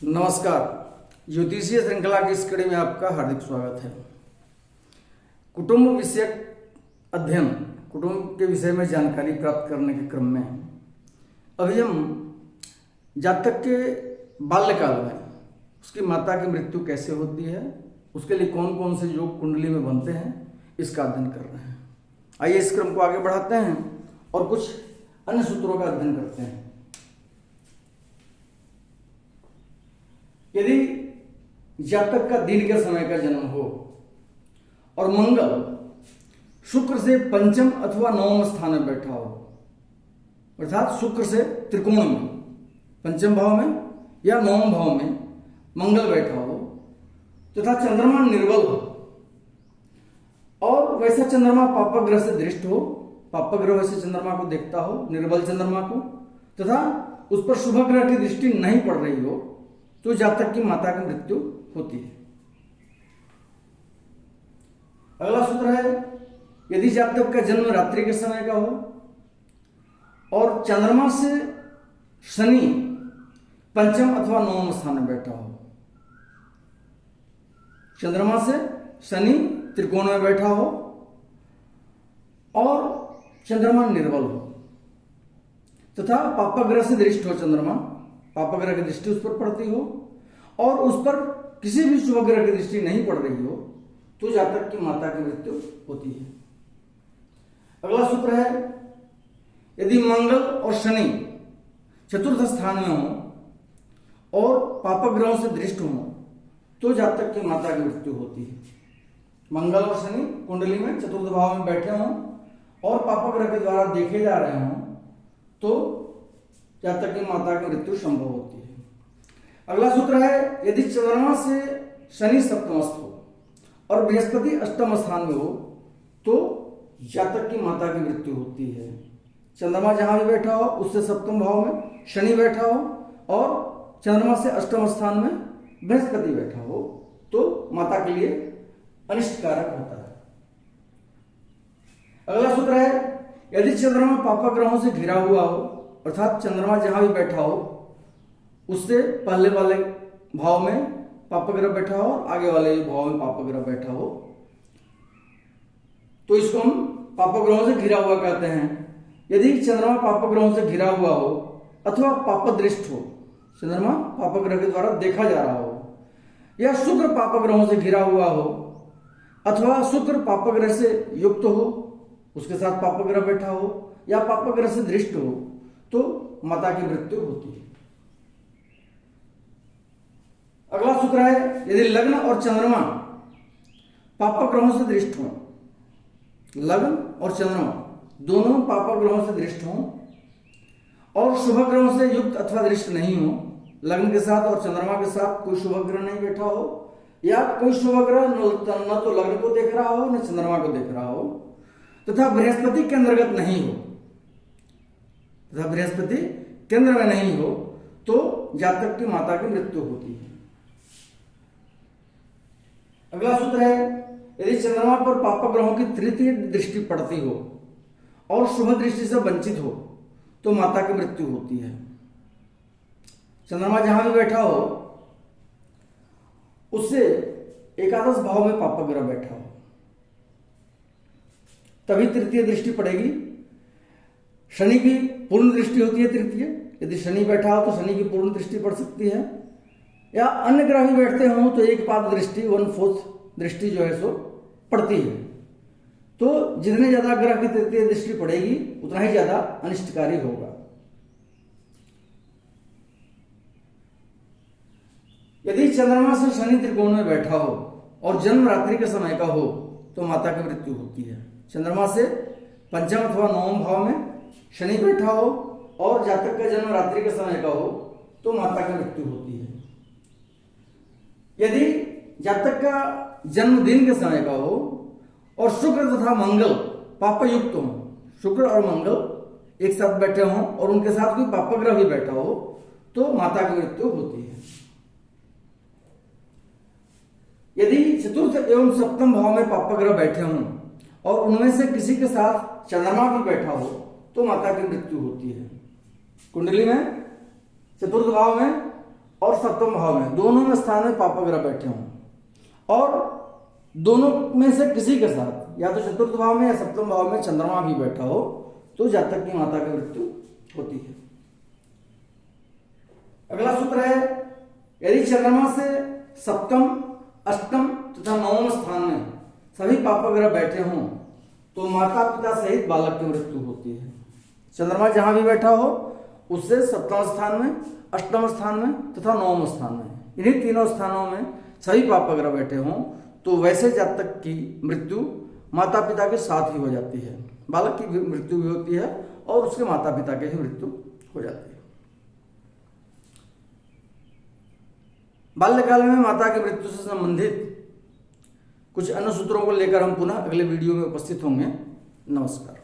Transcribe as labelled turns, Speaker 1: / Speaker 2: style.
Speaker 1: नमस्कार। ज्योतिषीय श्रृंखला की इस कड़ी में आपका हार्दिक स्वागत है। कुटुंब विषयक अध्ययन, कुटुंब के विषय में जानकारी प्राप्त करने के क्रम में अभी हम जातक के बाल्यकाल में उसकी माता की मृत्यु कैसे होती है, उसके लिए कौन कौन से योग कुंडली में बनते हैं, इसका अध्ययन कर रहे हैं। आइए इस क्रम को आगे बढ़ाते हैं और कुछ अन्य सूत्रों का अध्ययन करते हैं। यदि जातक का दिन के समय का जन्म हो और मंगल शुक्र से पंचम अथवा नवम स्थान में बैठा हो, अर्थात शुक्र से त्रिकोण में पंचम भाव में या नवम भाव में मंगल बैठा हो तथा चंद्रमा निर्बल हो और वैसा चंद्रमा पापग्रह से दृष्ट हो, पापग्रह वैसे चंद्रमा को देखता हो, निर्बल चंद्रमा को, तथा उस पर शुभ ग्रह की दृष्टि नहीं पड़ रही हो, तो जातक की माता की मृत्यु होती है। अगला सूत्र है, यदि जातक का जन्म रात्रि के समय का हो और चंद्रमा से शनि पंचम अथवा नवम स्थान में बैठा हो, चंद्रमा से शनि त्रिकोण में बैठा हो और चंद्रमा निर्बल हो तथा पापग्रह से दृष्ट हो, चंद्रमा पापग्रह की दृष्टि उस पर पड़ती हो और उस पर किसी भी शुभ ग्रह की दृष्टि नहीं पड़ रही हो, तो जातक की माता की मृत्यु होती है। अगला सूत्र है, यदि मंगल और शनि चतुर्थ स्थान में हो और पापग्रहों से दृष्ट हो, तो जातक की माता की मृत्यु होती है। मंगल और शनि कुंडली में चतुर्थ भाव में बैठे हों और पापग्रह के द्वारा देखे जा रहे हों, तो जातक की माता की मृत्यु संभव होती है। अगला सूत्र है, यदि चंद्रमा से शनि सप्तमस्थ हो और बृहस्पति अष्टम स्थान में हो, तो जातक की माता की मृत्यु होती है। चंद्रमा जहां भी बैठा हो उससे सप्तम भाव में शनि बैठा हो और चंद्रमा से अष्टम स्थान में बृहस्पति बैठा हो, तो माता के लिए अनिष्टकारक होता है। अगला सूत्र है, यदि चंद्रमा पापग्रहों से घिरा हुआ हो, अर्थात चंद्रमा जहां भी बैठा हो उससे पहले वाले भाव में पापग्रह बैठा हो और आगे वाले भाव में पापग्रह बैठा हो, तो इसको हम पापग्रहों से घिरा हुआ कहते हैं। यदि चंद्रमा पापग्रहों से घिरा हुआ हो अथवा पापदृष्ट हो, चंद्रमा पापग्रह के द्वारा देखा जा रहा हो, या शुक्र पापग्रहों से घिरा हुआ हो अथवा शुक्र पापग्रह से युक्त हो, उसके साथ पापग्रह बैठा हो या पापग्रह से दृष्ट हो, तो माता की मृत्यु होती है। अगला सूत्र है, यदि लग्न और चंद्रमा पापग्रहों से दृष्ट हो, लग्न और चंद्रमा दोनों पापग्रहों से दृष्ट हो और शुभ ग्रहों से युक्त अथवा दृष्ट नहीं हो, लग्न के साथ और चंद्रमा के साथ कोई शुभ ग्रह नहीं बैठा हो या कोई शुभ ग्रह न तो लग्न को देख रहा हो न चंद्रमा को देख रहा हो, तथा बृहस्पति के अंतर्गत नहीं हो, तथा बृहस्पति केंद्र में नहीं हो, तो जातक की माता की मृत्यु होती है। अगला सूत्र है, यदि चंद्रमा पर पापग्रहों की तृतीय दृष्टि पड़ती हो और शुभ दृष्टि से वंचित हो, तो माता की मृत्यु होती है। चंद्रमा जहां भी बैठा हो उससे एकादश भाव में पापग्रह बैठा हो, तभी तृतीय दृष्टि पड़ेगी। शनि की पूर्ण दृष्टि होती है तृतीय, यदि शनि बैठा हो तो शनि की पूर्ण दृष्टि पड़ सकती है, या अन्य ग्रह भी बैठते हों तो एक पाद दृष्टि 1/4 दृष्टि जो है सो पड़ती है। तो जितने ज्यादा ग्रह की तृतीय दृष्टि पड़ेगी उतना ही ज्यादा अनिष्टकारी होगा। यदि चंद्रमा से शनि त्रिकोण में बैठा हो और जन्म रात्रि के समय का हो, तो माता की मृत्यु होती है। चंद्रमा से पंचम अथवा नवम भाव में शनि बैठा हो और जातक का जन्म रात्रि के समय का हो, तो माता की मृत्यु होती है। यदि जातक का जन्म दिन के समय का हो और शुक्र तथा मंगल पापयुक्त हो, शुक्र और मंगल एक साथ बैठे हों और उनके साथ कोई पापग्रह भी बैठा हो, तो माता की मृत्यु होती है। यदि चतुर्थ एवं सप्तम भाव में पापग्रह बैठे हों और उनमें से किसी के साथ चंद्रमा भी बैठा हो, तो माता की मृत्यु होती है। कुंडली में चतुर्थ भाव में और सप्तम भाव में, दोनों में स्थान में पाप ग्रह बैठे हों और दोनों में से किसी के साथ या तो चतुर्थ भाव में या सप्तम भाव में चंद्रमा भी बैठा हो तो जातक की माता की मृत्यु होती है। अगला सूत्र है, यदि चंद्रमा से सप्तम, अष्टम तथा नवम स्थान में सभी पाप ग्रह बैठे हों तो माता पिता सहित बालक की मृत्यु होती है। चंद्रमा जहां भी बैठा हो उससे सप्तम स्थान में, अष्टम स्थान में तथा नवम स्थान में, इन्हीं तीनों स्थानों में सभी पाप ग्रह बैठे हों तो वैसे जातक की मृत्यु माता पिता के साथ ही हो जाती है। बालक की मृत्यु भी होती है और उसके माता पिता की ही मृत्यु हो जाती है। बाल्यकाल में माता की मृत्यु से संबंधित कुछ अन्य सूत्रों को लेकर हम पुनः अगले वीडियो में उपस्थित होंगे। नमस्कार।